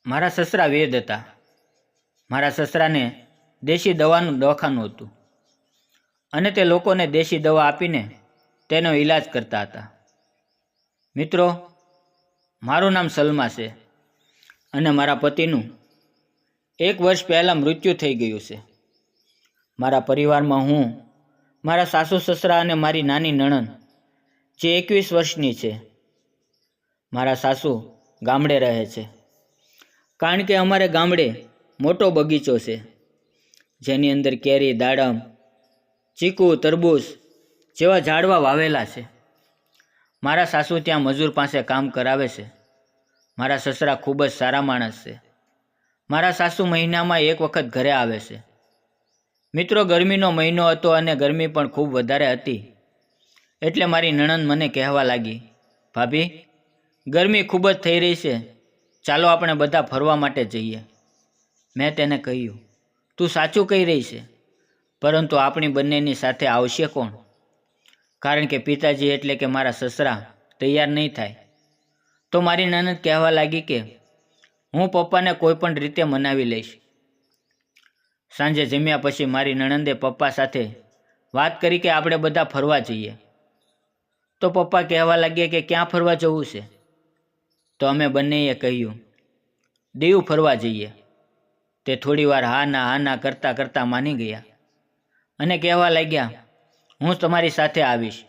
મારા સસરા વેદ હતા. મારા સસરાને દેશી દવાનું દવાખાનું હતું અને તે લોકોને દેશી દવા આપીને તેનો ઈલાજ કરતા હતા. મિત્રો, મારું નામ સલમા છે અને મારા પતિનું 1 વર્ષ પહેલાં મૃત્યુ થઈ ગયું છે. મારા પરિવારમાં હું, મારા સાસુ સસરા અને મારી નાની નણંદ જે 21 વર્ષની છે. મારા સાસુ ગામડે રહે છે કારણ કે અમારે ગામડે મોટો બગીચો છે જેની અંદર કેરી, દાડમ, ચીકુ, તરબૂચ જેવા ઝાડવા વાવેલા છે. મારા સાસુ ત્યાં મજૂર પાસે કામ કરાવે છે. મારા સસરા ખૂબ જ સારા માણસ છે. મારા સાસુ મહિનામાં 1 વખત ઘરે આવે છે. મિત્રો, ગરમીનો મહિનો હતો અને ગરમી પણ ખૂબ વધારે હતી. એટલે મારી નણંદ મને કહેવા લાગી, ભાભી, ગરમી ખૂબ જ થઈ રહી છે, ચાલો આપણે બધા ફરવા માટે જઈએ. મેં તેને કહ્યું, તું સાચું કહી રહી છે, પરંતુ આપણી બંનેની સાથે આવશે કોણ? કારણ કે પિતાજી એટલે કે મારા સસરા તૈયાર નહીં થાય. તો મારી નણંદ કહેવા લાગી કે હું પપ્પાને કોઈ પણ રીતે મનાવી લઈશ. સાંજે જમ્યા પછી મારી નણંદે પપ્પા સાથે વાત કરી કે આપણે બધા ફરવા જઈએ. તો પપ્પા કહેવા લાગ્યા કે ક્યાં ફરવા જવું છે? તો અમે બંનેએ કહ્યું, દીવ ફરવા જઈએ. તે થોડીવાર હા ના કરતાં કરતાં માની ગયા અને કહેવા લાગ્યા, હું તમારી સાથે આવીશ.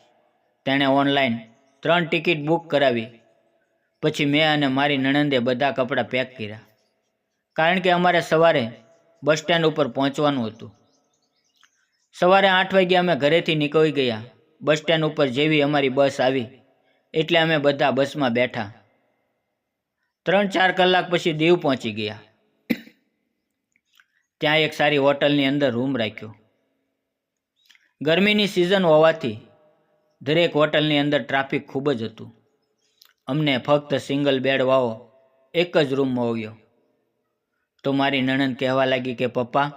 તેણે ઓનલાઈન 3 ટિકિટ બુક કરાવી. પછી મેં અને મારી નણંદે બધા કપડાં પેક કર્યા કારણ કે અમારે સવારે બસ સ્ટેન્ડ ઉપર પહોંચવાનું હતું. સવારે 8 વાગ્યે અમે ઘરેથી નીકળી ગયા. બસ સ્ટેન્ડ ઉપર જેવી અમારી બસ આવી એટલે અમે બધા બસમાં બેઠા. 3-4 કલાક પછી દીવ પહોંચી ગયા. ત્યાં એક સારી હોટલની અંદર રૂમ રાખ્યો. ગરમીની સિઝન હોવાથી દરેક હોટલની અંદર ટ્રાફિક ખૂબ જ હતું. અમને ફક્ત સિંગલ બેડવાળો એક જ રૂમ મળ્યો. તો મારી નણંદ કહેવા લાગી કે પપ્પા,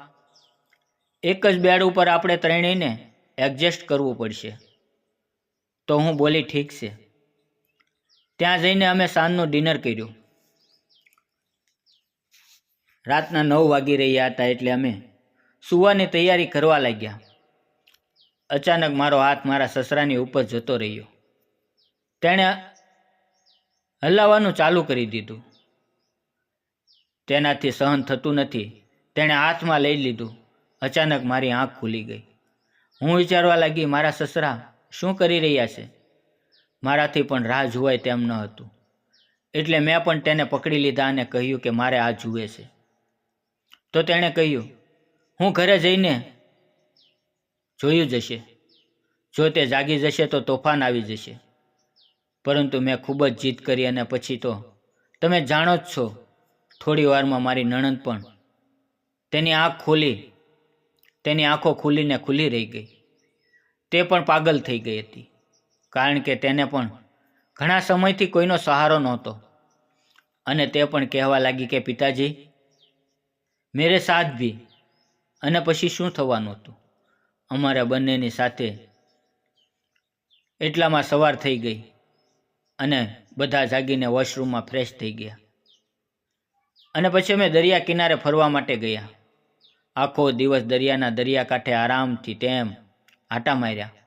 એક જ બેડ ઉપર આપણે ત્રણેયને એડજસ્ટ કરવું પડશે. તો હું બોલી, ઠીક છે. ત્યાં જઈને અમે સાંજનું ડિનર કર્યું. રાતના 9 વાગી રહ્યા હતા એટલે અમે સૂવાની તૈયારી કરવા લાગ્યા. અચાનક મારો હાથ મારા સસરાની ઉપર જતો રહ્યો. તેણે હલાવવાનું ચાલુ કરી દીધું. તેનાથી સહન થતું નથી. તેણે હાથમાં લઈ લીધું. અચાનક મારી આંખ ખુલી ગઈ. હું વિચારવા લાગી, મારા સસરા શું કરી રહ્યા છે? મારાથી પણ રાહ જોવાય તેમ ન હતું. એટલે મેં પણ તેને પકડી લીધા અને કહ્યું કે મારે આ જુએ છે. તો તેણે કહ્યું, હું ઘરે જઈને જોયું જશે. જો તે જાગી જશે તો તોફાન આવી જશે. પરંતુ મેં ખૂબ જ જીદ કરી અને પછી તો તમે જાણો જ છો, થોડી વારમાં મારી નણંદ પણ તેની આંખો ખુલીને ખુલી રહી ગઈ. તે પણ પાગલ થઈ ગઈ હતી કારણ કે તેને પણ ઘણા સમયથી કોઈનો સહારો નહોતો. અને તે પણ કહેવા લાગી કે પિતાજી, મેરે સાથ ભી. અને પછી શું થવાનું હતું? અમારા બંનેની સાથે એટલામાં સવાર થઈ ગઈ અને બધા જાગીને વોશરૂમમાં ફ્રેશ થઈ ગયા. અને પછી અમે દરિયા કિનારે ફરવા માટે ગયા. આખો દિવસ દરિયાના દરિયાકાંઠે આરામથી તેમ આટા માર્યા.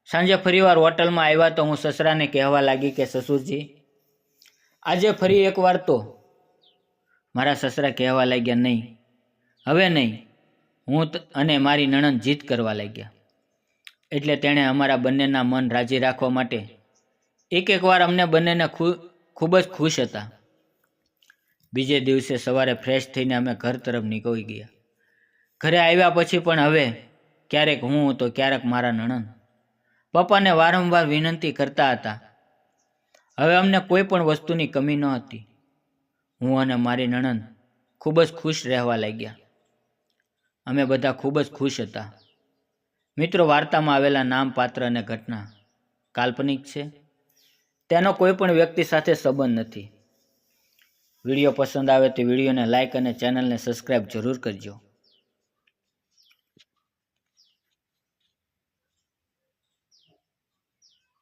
સાંજે ફરીવાર હોટલમાં આવ્યા તો હું સસરાને કહેવા લાગી કે સસુરજી, આજે ફરી એકવાર તો. મારા સસરા કહેવા લાગ્યા, નહીં, હવે નહીં. હું અને મારી નણંદ જીદ કરવા લાગ્યા. એટલે તેણે અમારા બંનેના મન રાજી રાખવા માટે એક વાર અમને બંનેને ખૂબ જ ખુશ હતા. બીજે દિવસે સવારે ફ્રેશ થઈને અમે ઘર તરફ નીકળી ગયા. ઘરે આવ્યા પછી પણ હવે ક્યારેક હું તો ક્યારેક મારા નણંદ પપ્પાને વારંવાર વિનંતી કરતા હતા. હવે અમને કોઈ પણ વસ્તુની કમી ન હતી. હું અને મારી નણંદ ખૂબ જ ખુશ રહેવા લાગ્યા. અમે બધા ખૂબ જ ખુશ હતા. મિત્રો, વાર્તામાં આવેલા નામ, પાત્ર અને ઘટના કાલ્પનિક છે. તેનો કોઈ પણ વ્યક્તિ સાથે સંબંધ નથી. વિડીયો પસંદ આવે તો વિડીયોને લાઇક અને ચેનલને સબસ્ક્રાઈબ જરૂર કરજો.